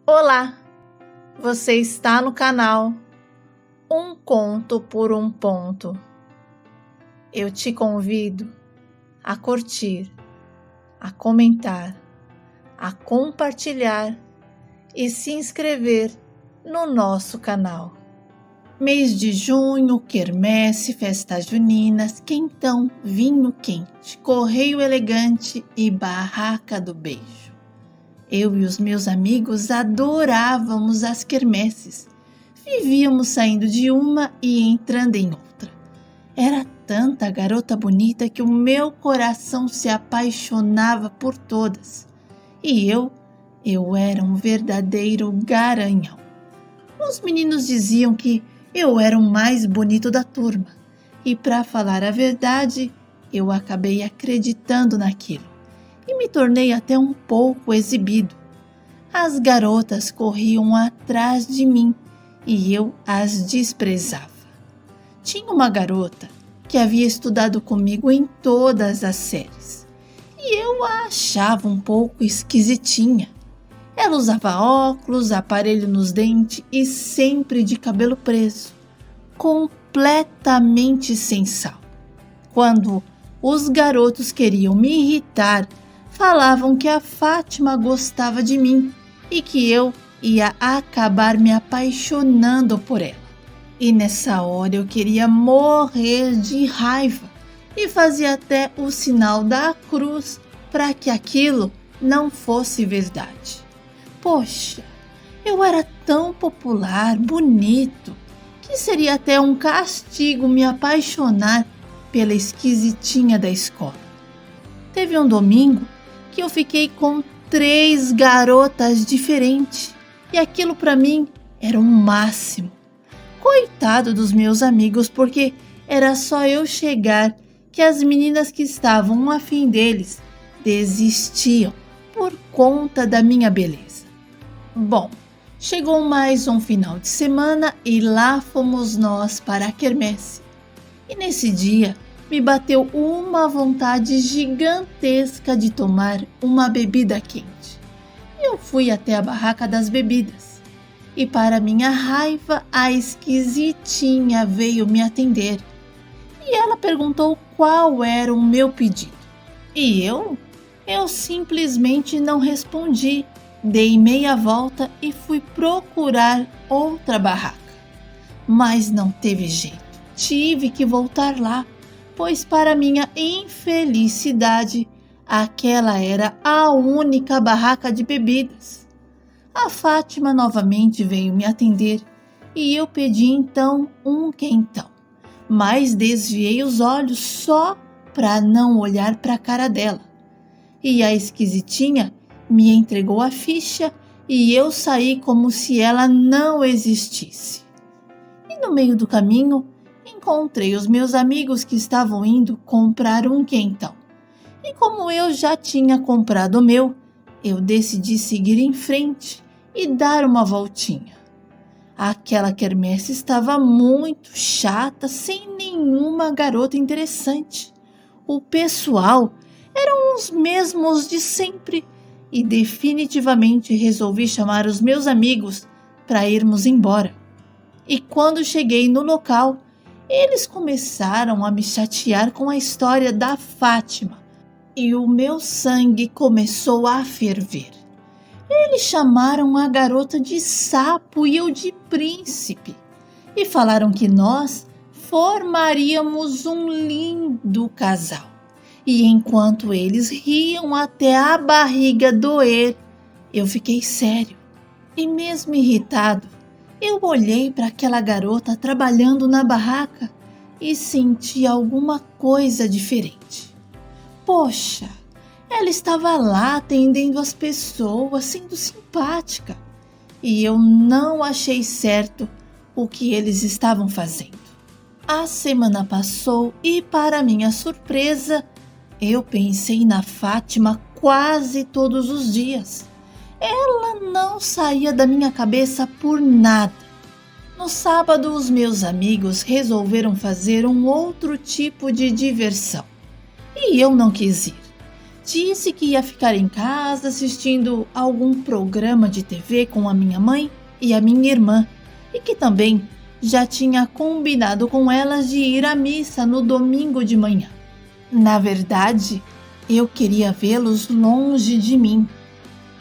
Olá, você está no canal Um Conto por um Ponto. Eu te convido a curtir, a comentar, a compartilhar e se inscrever no nosso canal. Mês de junho, quermesse, festas juninas, quentão, vinho quente, correio elegante e barraca do beijo. Eu e os meus amigos adorávamos as quermesses. Vivíamos saindo de uma e entrando em outra. Era tanta garota bonita que o meu coração se apaixonava por todas. E eu era um verdadeiro garanhão. Os meninos diziam que eu era o mais bonito da turma. E para falar a verdade, eu acabei acreditando naquilo. E me tornei até um pouco exibido. As garotas corriam atrás de mim e eu as desprezava. Tinha uma garota que havia estudado comigo em todas as séries e eu a achava um pouco esquisitinha. Ela usava óculos, aparelho nos dentes e sempre de cabelo preso, completamente sem sal. Quando os garotos queriam me irritar, falavam que a Fátima gostava de mim e que eu ia acabar me apaixonando por ela. E nessa hora eu queria morrer de raiva e fazia até o sinal da cruz para que aquilo não fosse verdade. Poxa, eu era tão popular, bonito, que seria até um castigo me apaixonar pela esquisitinha da escola. Teve um domingo que eu fiquei com 3 garotas diferentes e aquilo para mim era o máximo. Coitado dos meus amigos, porque era só eu chegar que as meninas que estavam afim deles desistiam por conta da minha beleza. Bom, chegou mais um final de semana e lá fomos nós para a quermesse. E nesse dia me bateu uma vontade gigantesca de tomar uma bebida quente. Eu fui até a barraca das bebidas e, para minha raiva, a esquisitinha veio me atender e ela perguntou qual era o meu pedido. E eu simplesmente não respondi, dei meia volta e fui procurar outra barraca. Mas não teve jeito, tive que voltar lá, pois para minha infelicidade, aquela era a única barraca de bebidas. A Fátima novamente veio me atender e eu pedi então um quentão, mas desviei os olhos só para não olhar para a cara dela. E a esquisitinha me entregou a ficha e eu saí como se ela não existisse. E no meio do caminho, encontrei os meus amigos que estavam indo comprar um quentão. E como eu já tinha comprado o meu, eu decidi seguir em frente e dar uma voltinha. Aquela quermesse estava muito chata, sem nenhuma garota interessante. O pessoal eram os mesmos de sempre e definitivamente resolvi chamar os meus amigos para irmos embora. E quando cheguei no local, eles começaram a me chatear com a história da Fátima e o meu sangue começou a ferver. Eles chamaram a garota de sapo e eu de príncipe e falaram que nós formaríamos um lindo casal. E enquanto eles riam até a barriga doer, eu fiquei sério. E mesmo irritado, eu olhei para aquela garota trabalhando na barraca e senti alguma coisa diferente. Poxa, ela estava lá atendendo as pessoas, sendo simpática, e eu não achei certo o que eles estavam fazendo. A semana passou e, para minha surpresa, eu pensei na Fátima quase todos os dias. Ela não saía da minha cabeça por nada. No sábado, os meus amigos resolveram fazer um outro tipo de diversão. E eu não quis ir. Disse que ia ficar em casa assistindo algum programa de TV com a minha mãe e a minha irmã, e que também já tinha combinado com elas de ir à missa no domingo de manhã. Na verdade, eu queria vê-los longe de mim.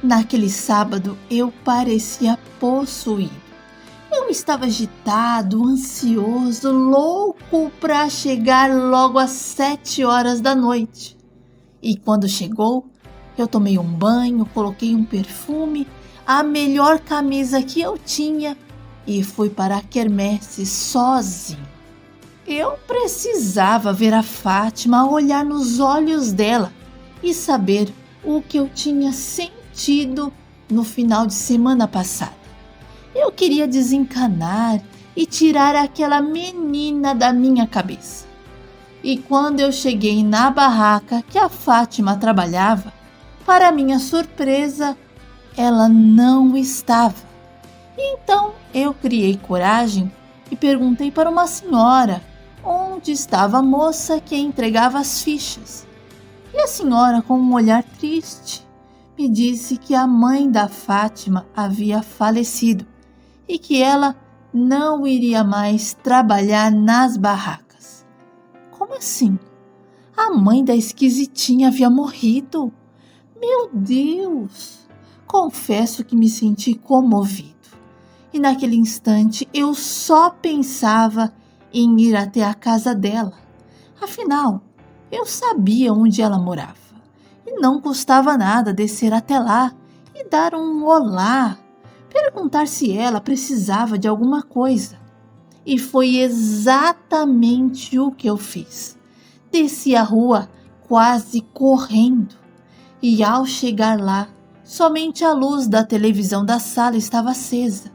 Naquele sábado eu parecia possuído. Eu estava agitado, ansioso, louco para chegar logo às 7 horas da noite. E quando chegou, eu tomei um banho, coloquei um perfume, a melhor camisa que eu tinha e fui para a quermesse sozinho. Eu precisava ver a Fátima, olhar nos olhos dela e saber o que eu tinha sentido no final de semana passada. Eu queria desencanar e tirar aquela menina da minha cabeça. E quando eu cheguei na barraca que a Fátima trabalhava, para minha surpresa, ela não estava. Então eu criei coragem e perguntei para uma senhora onde estava a moça que entregava as fichas. E a senhora, com um olhar triste, me disse que a mãe da Fátima havia falecido e que ela não iria mais trabalhar nas barracas. Como assim? A mãe da esquisitinha havia morrido? Meu Deus! Confesso que me senti comovido. E naquele instante eu só pensava em ir até a casa dela. Afinal, eu sabia onde ela morava. E não custava nada descer até lá e dar um olá, perguntar se ela precisava de alguma coisa. E foi exatamente o que eu fiz. Desci a rua quase correndo. E ao chegar lá, somente a luz da televisão da sala estava acesa.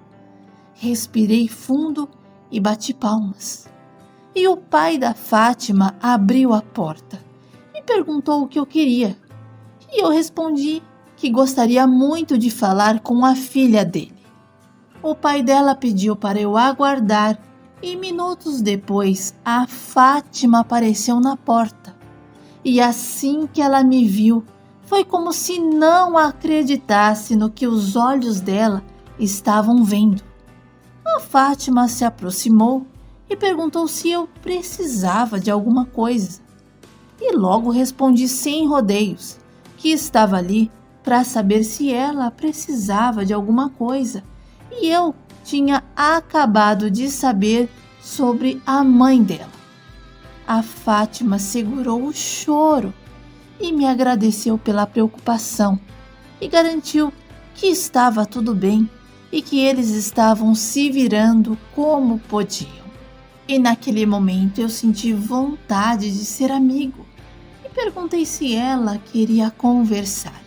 Respirei fundo e bati palmas. E o pai da Fátima abriu a porta e perguntou o que eu queria. E eu respondi que gostaria muito de falar com a filha dele. O pai dela pediu para eu aguardar e minutos depois a Fátima apareceu na porta. E assim que ela me viu, foi como se não acreditasse no que os olhos dela estavam vendo. A Fátima se aproximou e perguntou se eu precisava de alguma coisa. E logo respondi sem rodeios, que estava ali para saber se ela precisava de alguma coisa. E eu tinha acabado de saber sobre a mãe dela. A Fátima segurou o choro e me agradeceu pela preocupação e garantiu que estava tudo bem e que eles estavam se virando como podiam. E naquele momento eu senti vontade de ser amigo e perguntei se ela queria conversar.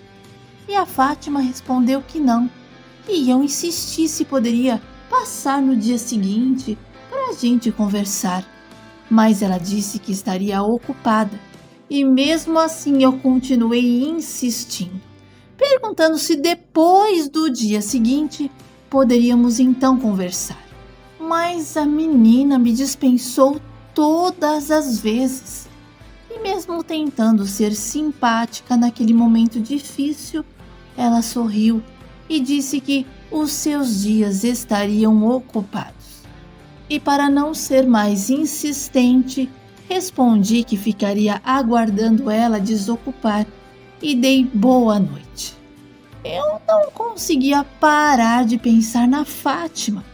E a Fátima respondeu que não, e eu insisti se poderia passar no dia seguinte para a gente conversar. Mas ela disse que estaria ocupada e mesmo assim eu continuei insistindo, perguntando se depois do dia seguinte poderíamos então conversar. Mas a menina me dispensou todas as vezes. E mesmo tentando ser simpática naquele momento difícil, ela sorriu e disse que os seus dias estariam ocupados. E para não ser mais insistente, respondi que ficaria aguardando ela desocupar e dei boa noite. Eu não conseguia parar de pensar na Fátima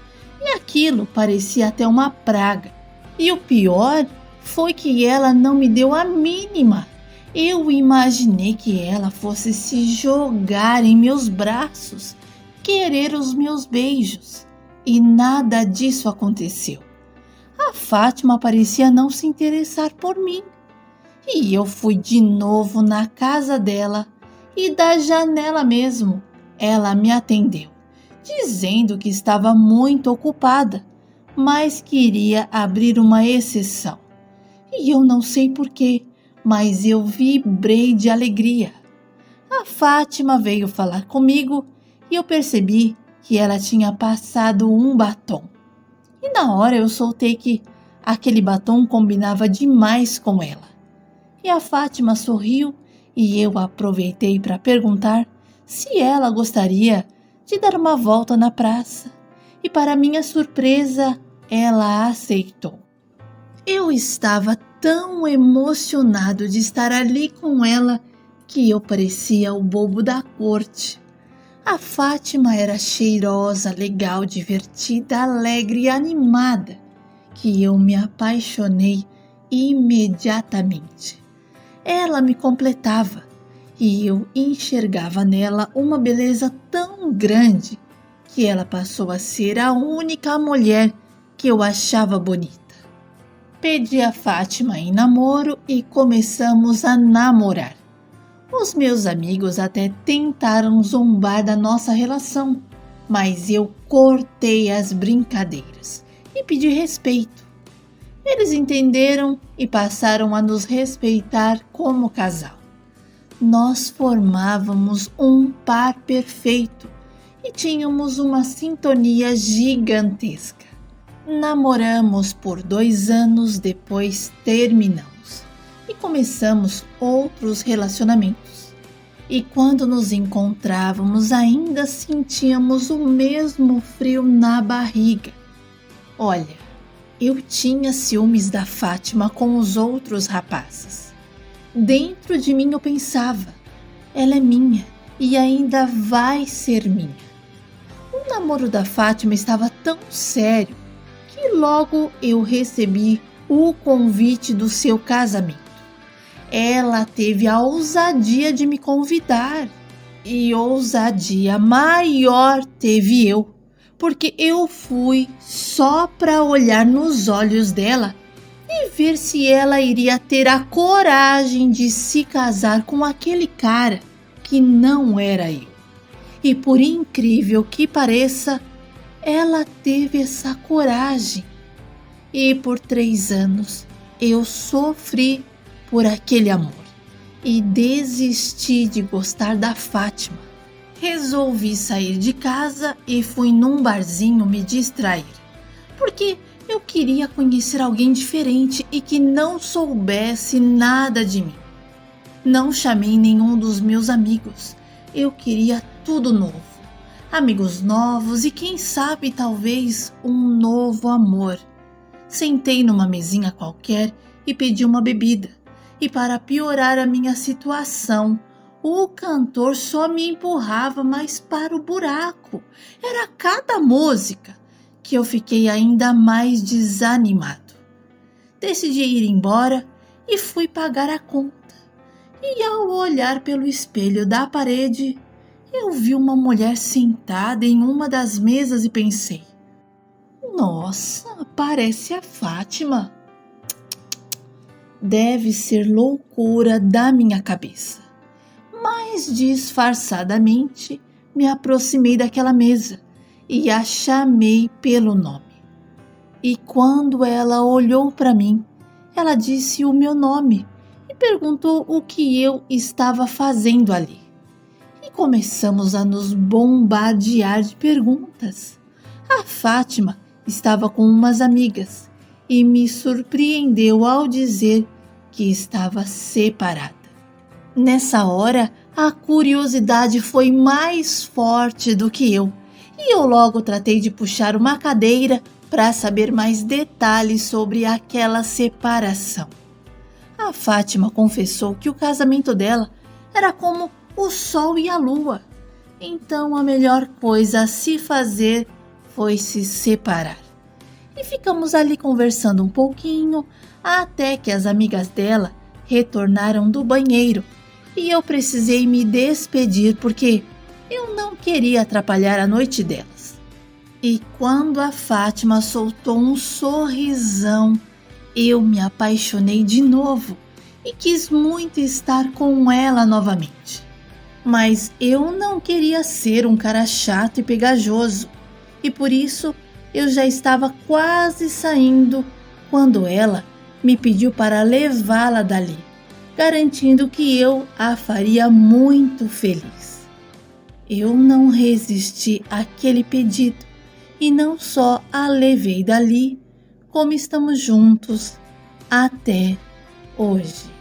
e aquilo parecia até uma praga. E o pior foi que ela não me deu a mínima. Eu imaginei que ela fosse se jogar em meus braços, querer os meus beijos. E nada disso aconteceu. A Fátima parecia não se interessar por mim. E eu fui de novo na casa dela e da janela mesmo ela me atendeu, dizendo que estava muito ocupada, mas queria abrir uma exceção. E eu não sei porquê, mas eu vibrei de alegria. A Fátima veio falar comigo e eu percebi que ela tinha passado um batom. E na hora eu soltei que aquele batom combinava demais com ela. E a Fátima sorriu e eu aproveitei para perguntar se ela gostaria de dar uma volta na praça. E para minha surpresa, ela aceitou. Eu estava tão emocionado de estar ali com ela que eu parecia o bobo da corte. A Fátima era cheirosa, legal, divertida, alegre e animada, que eu me apaixonei imediatamente. Ela me completava e eu enxergava nela uma beleza tão grande que ela passou a ser a única mulher que eu achava bonita. Pedi a Fátima em namoro e começamos a namorar. Os meus amigos até tentaram zombar da nossa relação, mas eu cortei as brincadeiras e pedi respeito. Eles entenderam e passaram a nos respeitar como casal. Nós formávamos um par perfeito e tínhamos uma sintonia gigantesca. Namoramos por 2 anos, depois terminamos e começamos outros relacionamentos. E quando nos encontrávamos, ainda sentíamos o mesmo frio na barriga. Olha, eu tinha ciúmes da Fátima com os outros rapazes. Dentro de mim eu pensava, ela é minha e ainda vai ser minha. O namoro da Fátima estava tão sério que logo eu recebi o convite do seu casamento. Ela teve a ousadia de me convidar e ousadia maior teve eu, porque eu fui só para olhar nos olhos dela e ver se ela iria ter a coragem de se casar com aquele cara que não era eu. E por incrível que pareça, ela teve essa coragem. E por 3 anos eu sofri por aquele amor e desisti de gostar da Fátima. Resolvi sair de casa e fui num barzinho me distrair, porque eu queria conhecer alguém diferente e que não soubesse nada de mim. Não chamei nenhum dos meus amigos, eu queria tudo novo, amigos novos e quem sabe talvez um novo amor. Sentei numa mesinha qualquer e pedi uma bebida. E para piorar a minha situação, o cantor só me empurrava mais para o buraco. Era cada música que eu fiquei ainda mais desanimado. Decidi ir embora e fui pagar a conta. E ao olhar pelo espelho da parede, eu vi uma mulher sentada em uma das mesas e pensei: nossa, parece a Fátima. Deve ser loucura da minha cabeça. Mas disfarçadamente me aproximei daquela mesa e a chamei pelo nome. E quando ela olhou para mim, ela disse o meu nome e perguntou o que eu estava fazendo ali. E começamos a nos bombardear de perguntas. A Fátima estava com umas amigas e me surpreendeu ao dizer que estava separada. Nessa hora, a curiosidade foi mais forte do que eu e eu logo tratei de puxar uma cadeira para saber mais detalhes sobre aquela separação. A Fátima confessou que o casamento dela era como o sol e a lua, então a melhor coisa a se fazer foi se separar. E ficamos ali conversando um pouquinho, até que as amigas dela retornaram do banheiro e eu precisei me despedir porque eu não queria atrapalhar a noite delas. E quando a Fátima soltou um sorrisão, eu me apaixonei de novo e quis muito estar com ela novamente. Mas eu não queria ser um cara chato e pegajoso, e por isso eu já estava quase saindo quando ela me pediu para levá-la dali, garantindo que eu a faria muito feliz. Eu não resisti àquele pedido e não só a levei dali, como estamos juntos até hoje.